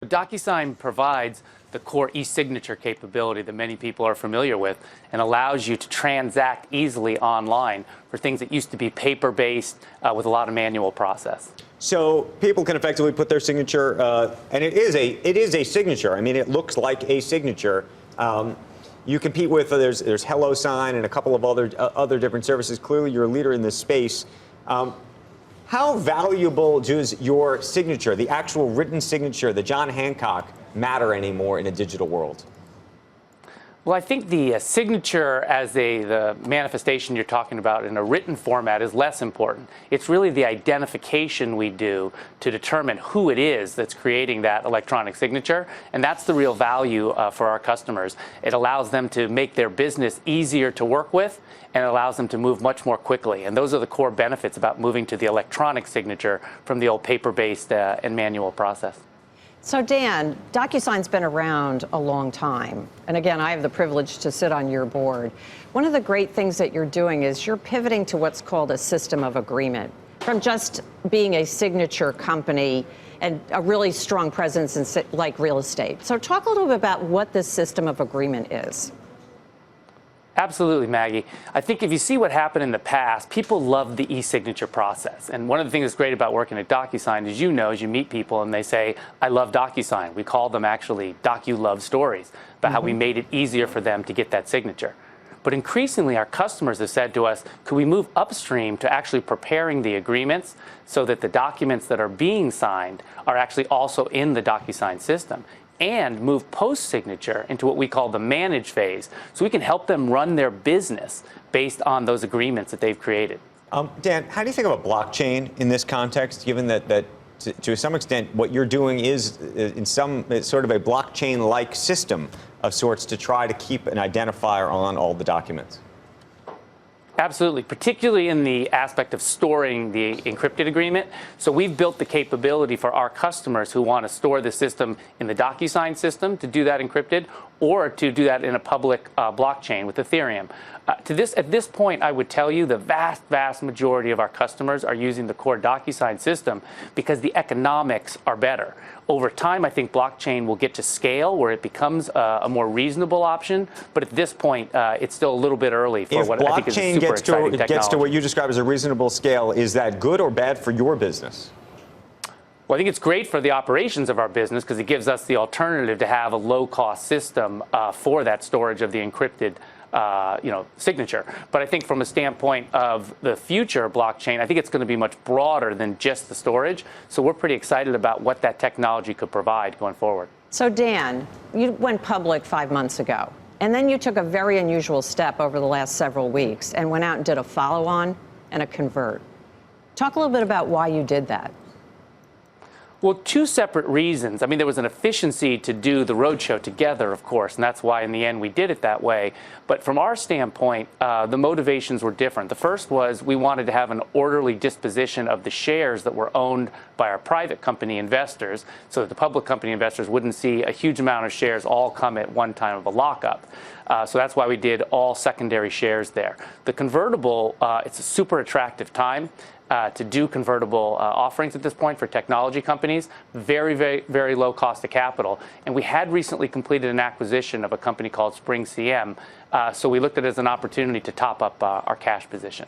DocuSign provides the core e-signature capability that many people are familiar with and allows you to transact easily online for things that used to be paper-based with a lot of manual process. So people can effectively put their signature, and it is a signature. I mean, it looks like a signature. You compete with there's HelloSign and a couple of other different services. Clearly, you're a leader in this space. How valuable does your signature, the actual written signature, the John Hancock, matter anymore in a digital world? Well, I think the signature as the manifestation you're talking about in a written format is less important. It's really the identification we do to determine who it is that's creating that electronic signature, and that's the real value for our customers. It allows them to make their business easier to work with, and it allows them to move much more quickly. And those are the core benefits about moving to the electronic signature from the old paper-based and manual process. So Dan, DocuSign's been around a long time. And again, I have the privilege to sit on your board. One of the great things that you're doing is you're pivoting to what's called a system of agreement, from just being a signature company and a really strong presence in like real estate. So talk a little bit about what this system of agreement is. Absolutely, Maggie. I think if you see what happened in the past, people love the e-signature process. And one of the things that's great about working at DocuSign is, you meet people and they say, I love DocuSign. We call them actually Docu-Love stories about how we made it easier for them to get that signature. But increasingly, our customers have said to us, could we move upstream to actually preparing the agreements so that the documents that are being signed are actually also in the DocuSign system, and move post-signature into what we call the manage phase, so we can help them run their business based on those agreements that they've created. Dan, how do you think of a blockchain in this context, given that to some extent what you're doing is in some sort of a blockchain-like system of sorts to try to keep an identifier on all the documents? Absolutely, particularly in the aspect of storing the encrypted agreement. So we've built the capability for our customers who want to store the system in the DocuSign system to do that encrypted, or to do that in a public blockchain with Ethereum. At this point, I would tell you the vast majority of our customers are using the core DocuSign system because the economics are better. Over time, I think blockchain will get to scale where it becomes a more reasonable option. But at this point, it's still a little bit early for what I think is a super exciting technology. Gets to what you describe as a reasonable scale, is that good or bad for your business? Well, I think it's great for the operations of our business because it gives us the alternative to have a low-cost system for that storage of the encrypted signature. But I think from a standpoint of the future blockchain, I think it's going to be much broader than just the storage. So we're pretty excited about what that technology could provide going forward. So Dan, you went public 5 months ago, and then you took a very unusual step over the last several weeks and went out and did a follow-on and a convert. Talk a little bit about why you did that. Well, two separate reasons. I mean, there was an efficiency to do the roadshow together, of course, and that's why in the end we did it that way. But from our standpoint, the motivations were different. The first was we wanted to have an orderly disposition of the shares that were owned by our private company investors so that the public company investors wouldn't see a huge amount of shares all come at one time of a lockup. So that's why we did all secondary shares there. The convertible, it's a super attractive time to do convertible offerings at this point for technology companies. Very low cost of capital. And we had recently completed an acquisition of a company called Spring CM. So we looked at it as an opportunity to top up our cash position.